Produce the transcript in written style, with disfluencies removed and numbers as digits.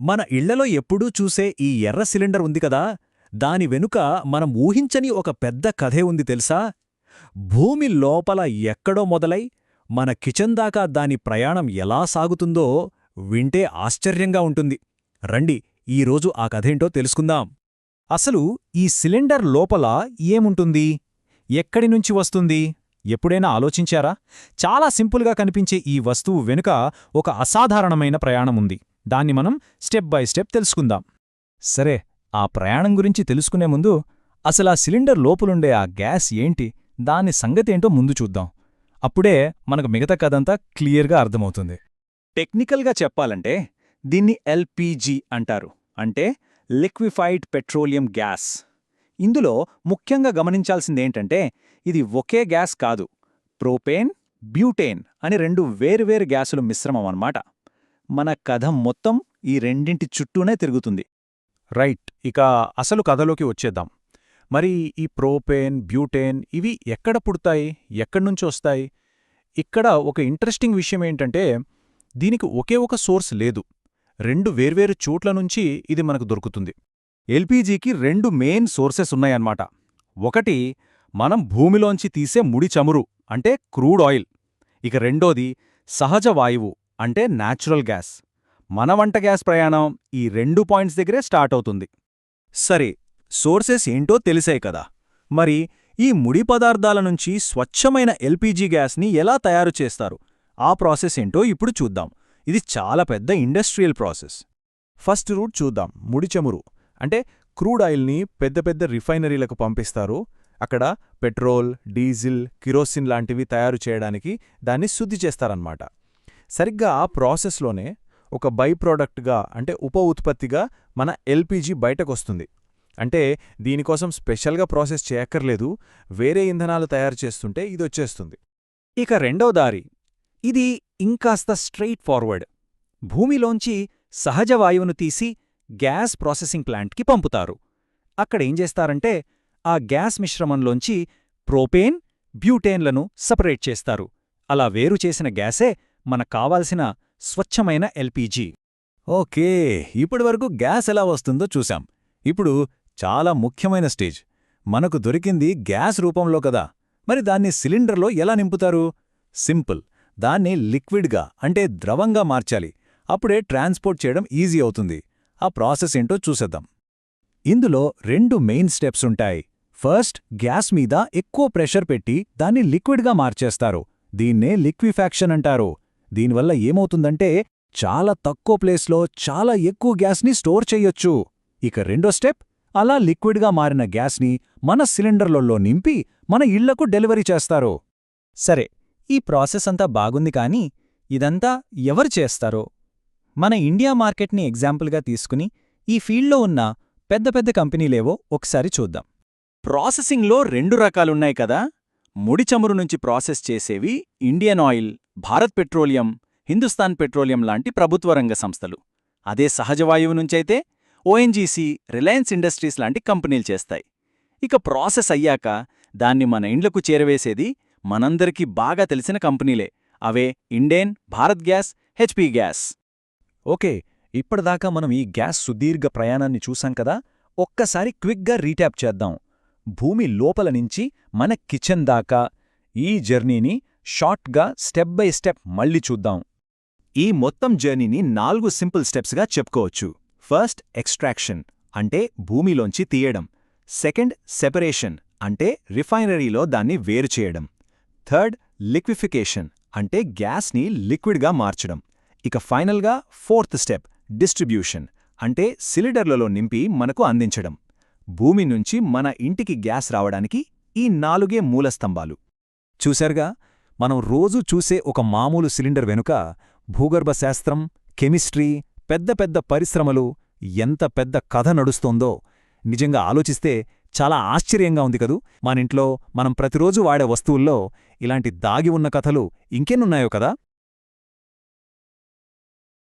మన ఇళ్లలో ఎప్పుడూ చూసే ఈ ఎర్ర సిలిండర్ ఉంది కదా, దాని వెనుక మనం ఊహించని ఒక పెద్ద కథే ఉంది తెలుసా? భూమి లోపల ఎక్కడో మొదలై మన కిచెన్ దాకా దాని ప్రయాణం ఎలా సాగుతుందో వింటే ఆశ్చర్యంగా ఉంటుంది. రండి, ఈరోజు ఆ కథేంటో తెలుసుకుందాం. అసలు ఈ సిలిండర్ లోపల ఏముంటుంది? ఎక్కడినుంచి వస్తుంది? ఎప్పుడైనా ఆలోచించారా? చాలా సింపుల్గా కనిపించే ఈ వస్తువు వెనుక ఒక అసాధారణమైన ప్రయాణముంది. దాన్ని మనం స్టెప్ బై స్టెప్ తెలుసుకుందాం. సరే, ఆ ప్రయాణం గురించి తెలుసుకునే ముందు అసలా సిలిండర్ లోపలుండే ఆ గ్యాస్ ఏంటి, దాని సంగతేంటో ముందు చూద్దాం. అప్పుడే మనకు మిగతా కథంతా క్లియర్గా అర్థమవుతుంది. టెక్నికల్గా చెప్పాలంటే దీన్ని ఎల్పీజీ అంటారు, అంటే లిక్విఫైడ్ పెట్రోలియం గ్యాస్. ఇందులో ముఖ్యంగా గమనించాల్సిందేంటంటే ఇది ఒకే గ్యాస్ కాదు, ప్రోపేన్, బ్యూటేన్ అని రెండు వేరువేరు గ్యాసుల మిశ్రమం అన్నమాట. మన కథ మొత్తం ఈ రెండింటి చుట్టూనే తిరుగుతుంది. రైట్, ఇక అసలు కథలోకి వచ్చేద్దాం. మరి ఈ ప్రోపేన్, బ్యూటేన్ ఇవి ఎక్కడ పుడతాయి, ఎక్కడ్నుంచి వస్తాయి? ఇక్కడ ఒక ఇంట్రెస్టింగ్ విషయమేంటంటే దీనికి ఒకే ఒక సోర్స్ లేదు, రెండు వేర్వేరు చోట్ల నుంచి ఇది మనకు దొరుకుతుంది. ఎల్పీజీకి రెండు మెయిన్ సోర్సెస్ ఉన్నాయన్నమాట. ఒకటి మనం భూమిలోంచి తీసే ముడి చమురు, అంటే క్రూడ్ ఆయిల్. ఇక రెండోది సహజ వాయువు, అంటే న్యాచురల్ గ్యాస్. మన వంట గ్యాస్ ప్రయాణం ఈ 2 పాయింట్స్ దగ్గరే స్టార్ట్ అవుతుంది. సరే, సోర్సెస్ ఏంటో తెలిసాయి కదా, మరి ఈ ముడి పదార్థాల నుంచి స్వచ్ఛమైన ఎల్పీజీ గ్యాస్ని ఎలా తయారు చేస్తారు? ఆ ప్రాసెస్ ఏంటో ఇప్పుడు చూద్దాం. ఇది చాలా పెద్ద ఇండస్ట్రియల్ ప్రాసెస్. ఫస్ట్ రూట్ చూద్దాం. ముడి చమురు అంటే క్రూడ్ ఆయిల్ని పెద్ద పెద్ద రిఫైనరీలకు పంపిస్తారు. అక్కడ పెట్రోల్, డీజిల్, కిరోసిన్ లాంటివి తయారు చేయడానికి దాన్ని శుద్ధి చేస్తారన్నమాట. సరిగ్గా ఆ ప్రాసెస్లోనే ఒక బై ప్రోడక్ట్గా, అంటే ఉప ఉత్పత్తిగా మన ఎల్పీజీ బయటకొస్తుంది. అంటే దీనికోసం స్పెషల్గా ప్రాసెస్ చేయక్కర్లేదు, వేరే ఇంధనాలు తయారు చేస్తుంటే ఇదొచ్చేస్తుంది. ఇక రెండో దారి, ఇది ఇంకాస్త స్ట్రెయిట్ ఫార్వర్డ్. భూమిలోంచి సహజ వాయువును తీసి గ్యాస్ ప్రాసెసింగ్ ప్లాంట్కి పంపుతారు. అక్కడేం చేస్తారంటే ఆ గ్యాస్ మిశ్రమంలోంచి ప్రోపేన్, బ్యూటేన్లను సపరేట్ చేస్తారు. అలా వేరు చేసిన గ్యాసే మనకు కావాల్సిన స్వచ్ఛమైన ఎల్పీజీ. ఓకే, ఇప్పటివరకు గ్యాస్ ఎలా వస్తుందో చూశాం. ఇప్పుడు చాలా ముఖ్యమైన స్టేజ్. మనకు దొరికింది గ్యాస్ రూపంలో కదా, మరి దాన్ని సిలిండర్లో ఎలా నింపుతారు? సింపుల్, దాన్ని లిక్విడ్గా, అంటే ద్రవంగా మార్చాలి. అప్పుడే ట్రాన్స్పోర్ట్ చేయడం ఈజీ అవుతుంది. ఆ ప్రాసెస్ ఏంటో చూసేద్దాం. ఇందులో 2 మెయిన్ స్టెప్స్ ఉంటాయి. ఫస్ట్, గ్యాస్ మీద ఎక్కువ ప్రెషర్ పెట్టి దాన్ని లిక్విడ్గా మార్చేస్తారు. దీన్నే లిక్విఫాక్షన్ అంటారు. దీనివల్ల ఏమవుతుందంటే చాలా తక్కువ ప్లేస్లో చాలా ఎక్కువ గ్యాస్ని స్టోర్ చెయ్యొచ్చు. ఇక రెండో స్టెప్, అలా లిక్విడ్గా మారిన గ్యాస్ని మన సిలిండర్లలో నింపి మన ఇళ్లకు డెలివరీ చేస్తారు. సరే, ఈ ప్రాసెస్ అంతా బాగుంది, కానీ ఇదంతా ఎవరు చేస్తారో? మన ఇండియా మార్కెట్ని ఎగ్జాంపుల్గా తీసుకుని ఈ ఫీల్డ్లో ఉన్న పెద్ద పెద్ద కంపెనీలేవో ఒకసారి చూద్దాం. ప్రాసెసింగ్లో 2 రకాలున్నాయి కదా. ముడి చమురు నుంచి ప్రాసెస్ చేసేవి Indian oil, Bharat petroleum, Hindustan petroleum లాంటి ప్రభుత్వ రంగ సంస్థలు. అదే సహజవాయువు నుంచైతే ఓఎన్జీసీ, రిలయన్స్ ఇండస్ట్రీస్ లాంటి కంపెనీలు చేస్తాయి. ఇక ప్రాసెస్ అయ్యాక దాన్ని మన ఇండ్లకు చేరవేసేది మనందరికీ బాగా తెలిసిన కంపెనీలే. అవే Indane, Bharat gas, HP gas. Okay, ఇప్పటిదాకా మనం ఈ గ్యాస్ సుదీర్ఘ ప్రయాణాన్ని చూసాం కదా. ఒక్కసారి క్విక్గా రీట్యాప్ చేద్దాం. భూమి లోపల నుంచి మన కిచెన్ దాకా ఈ జర్నీని షార్ట్గా స్టెప్ బై స్టెప్ మళ్ళీ చూద్దాం. ఈ మొత్తం జర్నీని 4 సింపుల్ స్టెప్స్గా చెప్పుకోవచ్చు. ఫస్ట్, ఎక్స్ట్రాక్షన్, అంటే భూమిలోంచి తీయడం. సెకండ్, సెపరేషన్, అంటే రిఫైనరీలో దాన్ని వేరు చేయడం. థర్డ్, లిక్విఫికేషన్, అంటే గ్యాస్ని లిక్విడ్గా మార్చడం. ఇక ఫైనల్గా ఫోర్త్ స్టెప్, డిస్ట్రిబ్యూషన్, అంటే సిలిండర్లలో నింపి మనకు అందించడం. భూమి నుంచి మన ఇంటికి గ్యాస్ రావడానికి ఈ 4 మూలస్తంభాలు. చూశారుగా, మనం రోజూ చూసే ఒక మామూలు సిలిండర్ వెనుక భూగర్భ శాస్త్రం, కెమిస్ట్రీ, పెద్ద పెద్ద పరిశ్రమలు, ఎంత పెద్ద కథ నడుస్తోందో. నిజంగా ఆలోచిస్తే చాలా ఆశ్చర్యంగా ఉంది కదూ. మనింట్లో మనం ప్రతిరోజు వాడే వస్తువుల్లో ఇలాంటి దాగి ఉన్న కథలు ఇంకెన్నున్నాయో కదా.